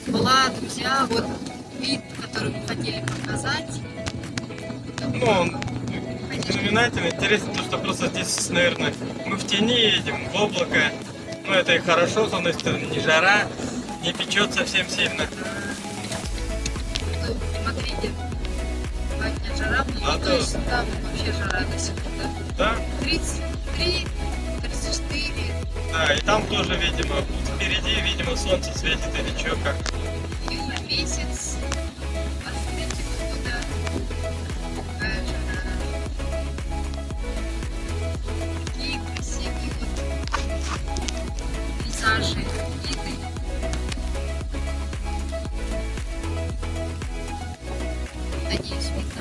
была, друзья, вот вид, который мы хотели показать. Ну, знаменательно, интересно, то, что просто здесь, наверное, мы в тени едем, в облако. Ну, это и хорошо, с одной стороны, не жара, не печет совсем сильно. Ну, смотрите, сегодня жара, А то то- есть там вообще жара до сих пор, да? Да? 33, 34, Да, и там тоже, видимо, впереди, видимо, солнце светит или что, как. июнь месяц, 23 года, такая жара. Такие красивые вот пейзажи, виды. Надеюсь, видно.